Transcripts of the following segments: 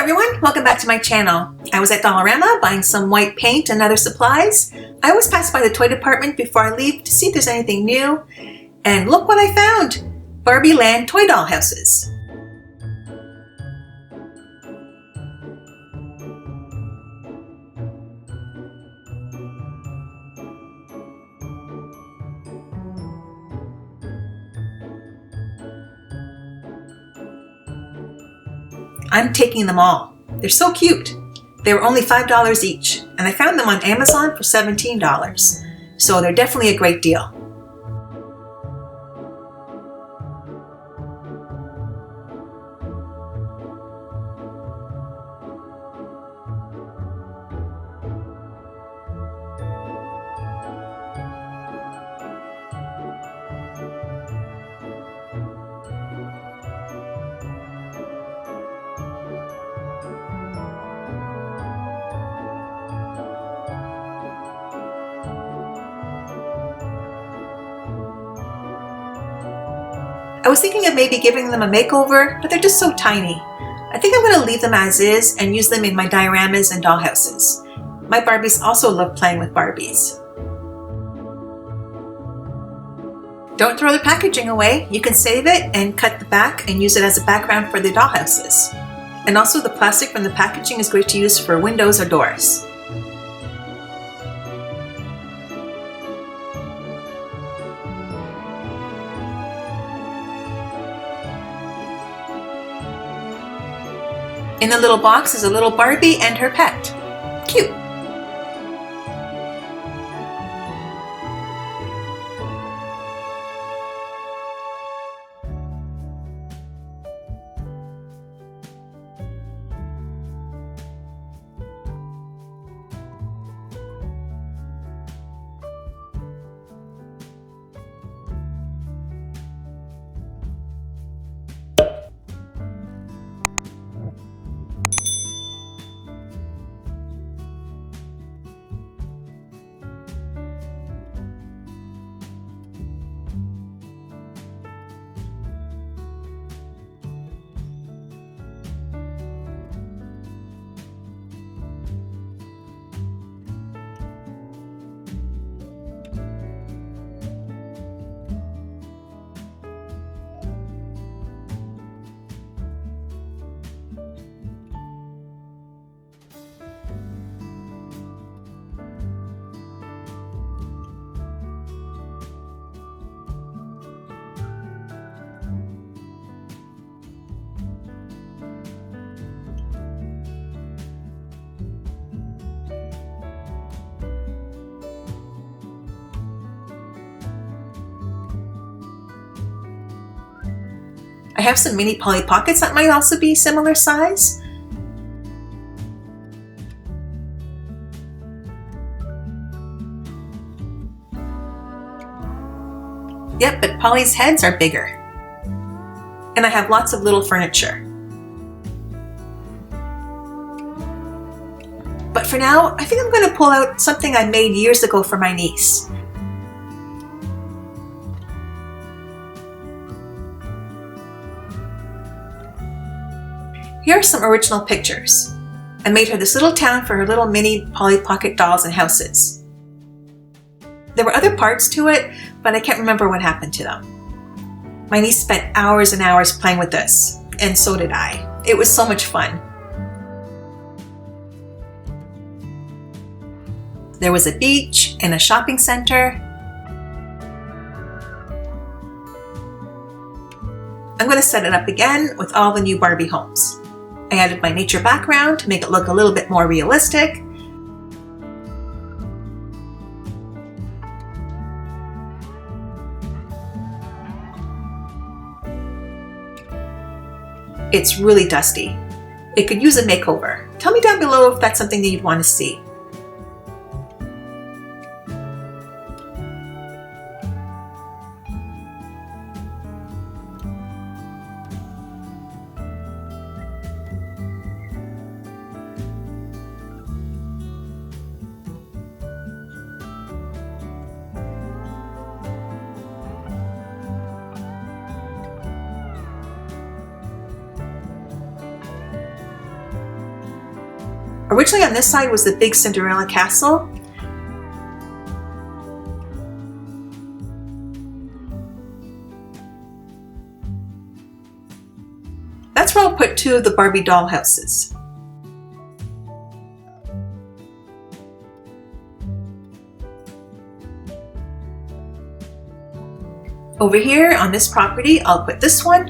everyone, welcome back to my channel. I was at Dollarama buying some white paint and other supplies. I always pass by the toy department before I leave to see if there's anything new. And look what I found! Barbie Land toy doll houses. I'm taking them all. They're so cute. They were only $5 each, and I found them on Amazon for $17. So they're definitely a great deal. I was thinking of maybe giving them a makeover, but they're just so tiny. I think I'm going to leave them as is and use them in my dioramas and dollhouses. My Barbies also love playing with Barbies. Don't throw the packaging away. You can save it and cut the back and use it as a background for the dollhouses. And also the plastic from the packaging is great to use for windows or doors. In the little box is a little Barbie and her pet. Cute! I have some mini Polly Pockets that might also be similar size. Yep, but Polly's heads are bigger. And I have lots of little furniture. But for now, I think I'm going to pull out something I made years ago for my niece. Here are some original pictures. I made her this little town for her little mini Polly Pocket dolls and houses. There were other parts to it, but I can't remember what happened to them. My niece spent hours and hours playing with this, and so did I. It was so much fun. There was a beach and a shopping center. I'm going to set it up again with all the new Barbie homes. I added my nature background to make it look a little bit more realistic. It's really dusty. It could use a makeover. Tell me down below if that's something that you'd want to see. Originally on this side was the big Cinderella castle. That's where I'll put 2 of the Barbie dollhouses. Over here on this property, I'll put this one.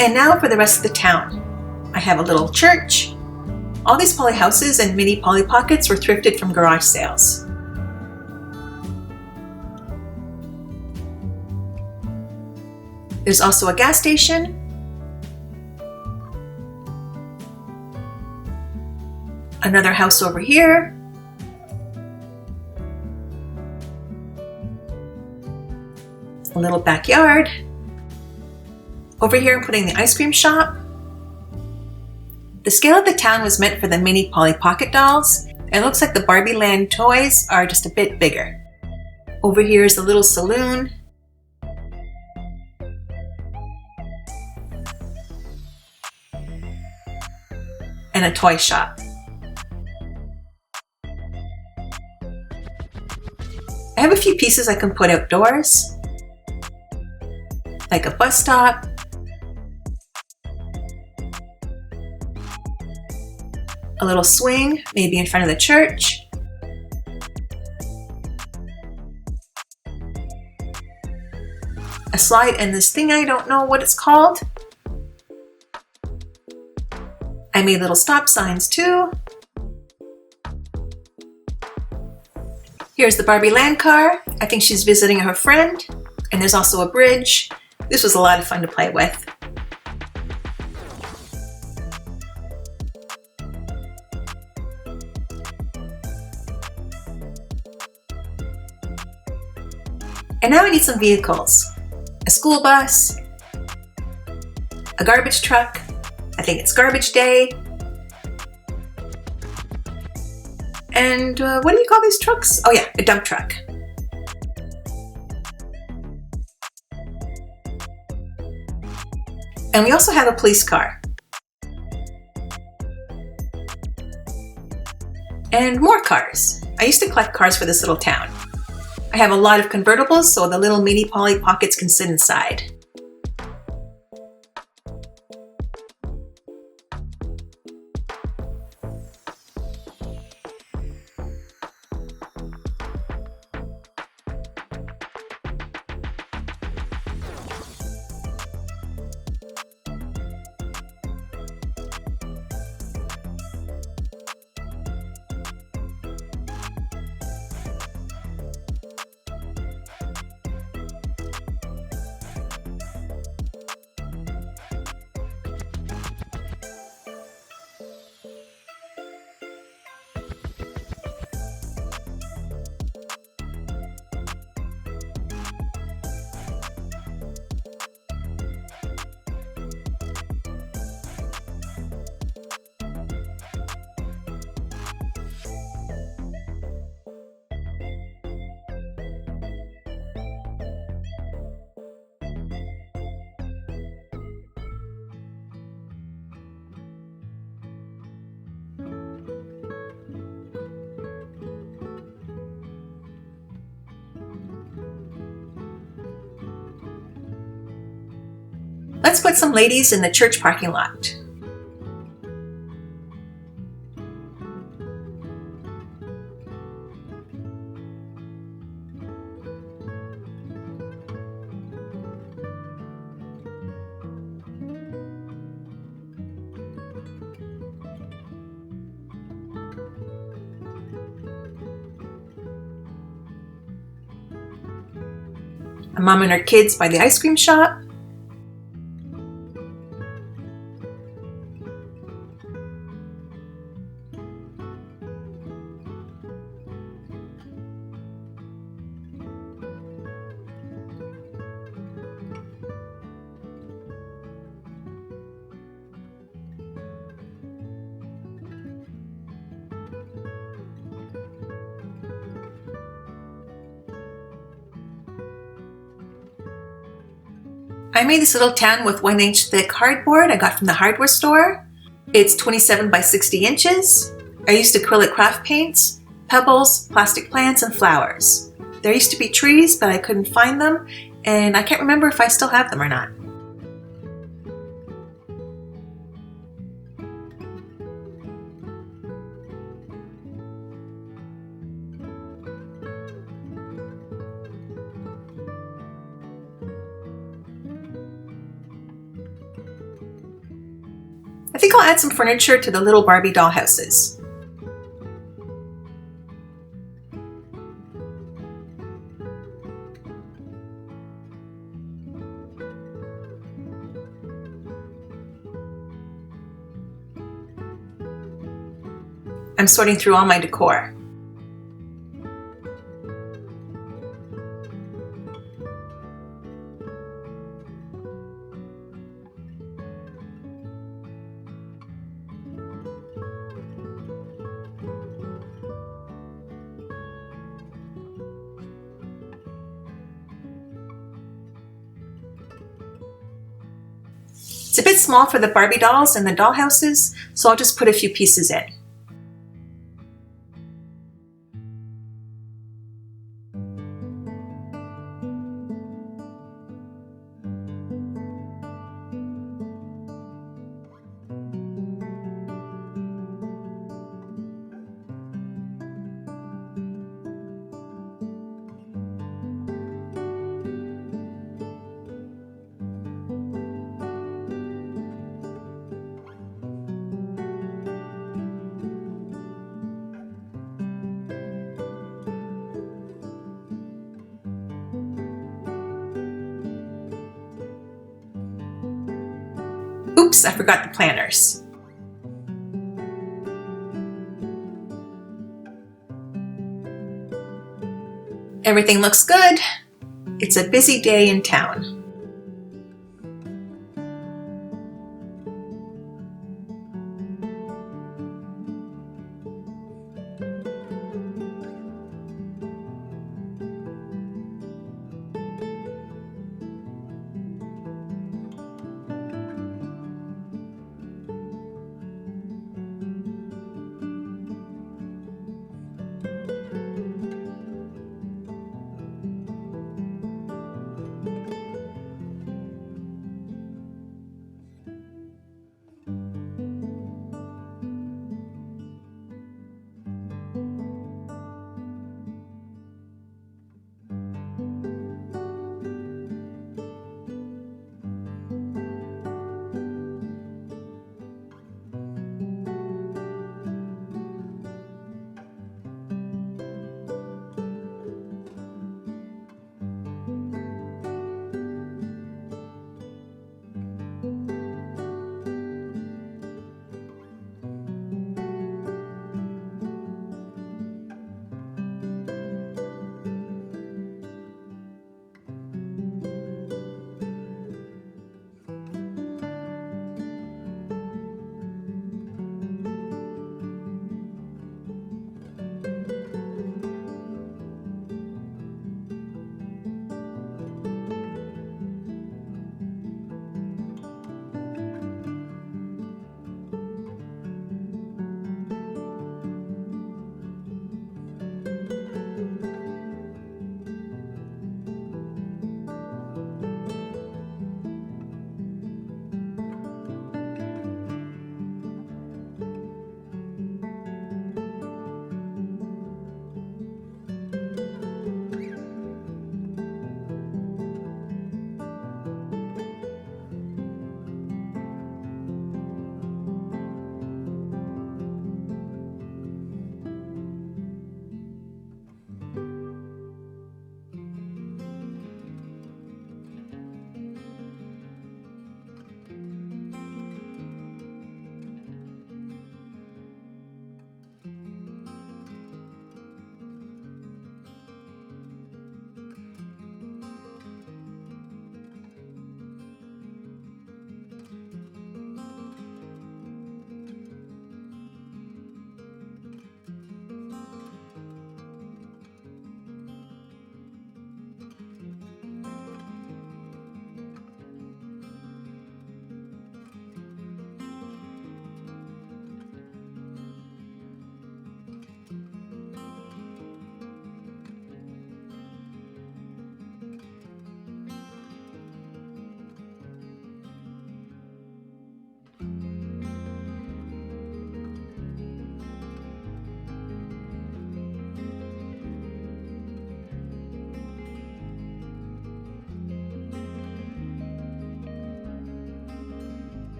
And now for the rest of the town. I have a little church. All these Polly houses and mini Polly Pockets were thrifted from garage sales. There's also a gas station. Another house over here. A little backyard. Over here I'm putting the ice cream shop. The scale of the town was meant for the mini Polly Pocket dolls. It looks like the Barbie Land toys are just a bit bigger. Over here is the little saloon. And a toy shop. I have a few pieces I can put outdoors, like a bus stop, a little swing, maybe in front of the church, a slide, and this thing I don't know what it's called. I made little stop signs too. Here's the Barbie Land car. I think she's visiting her friend. And there's also a bridge. This was a lot of fun to play with. And now I need some vehicles. A school bus, a garbage truck. I think it's garbage day. And what do you call these trucks? Oh yeah, a dump truck. And we also have a police car. And more cars. I used to collect cars for this little town. I have a lot of convertibles so the little mini Polly Pockets can sit inside. Let's put some ladies in the church parking lot. A mom and her kids by the ice cream shop. I made this little town with 1-inch thick cardboard I got from the hardware store. It's 27 by 60 inches. I used acrylic craft paints, pebbles, plastic plants, and flowers. There used to be trees, but I couldn't find them, and I can't remember if I still have them or not. I think I'll add some furniture to the little Barbie dollhouses. I'm sorting through all my decor. It's a bit small for the Barbie dolls and the dollhouses, so I'll just put a few pieces in. Oops, I forgot the planners. Everything looks good. It's a busy day in town.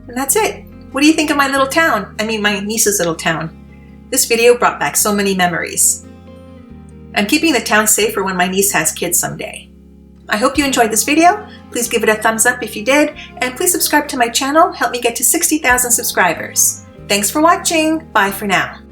And that's it. What do you think of my little town? I mean, my niece's little town. This video brought back so many memories. I'm keeping the town safe for when my niece has kids someday. I hope you enjoyed this video. Please give it a thumbs up if you did, and please subscribe to my channel. Help me get to 60,000 subscribers. Thanks for watching. Bye for now.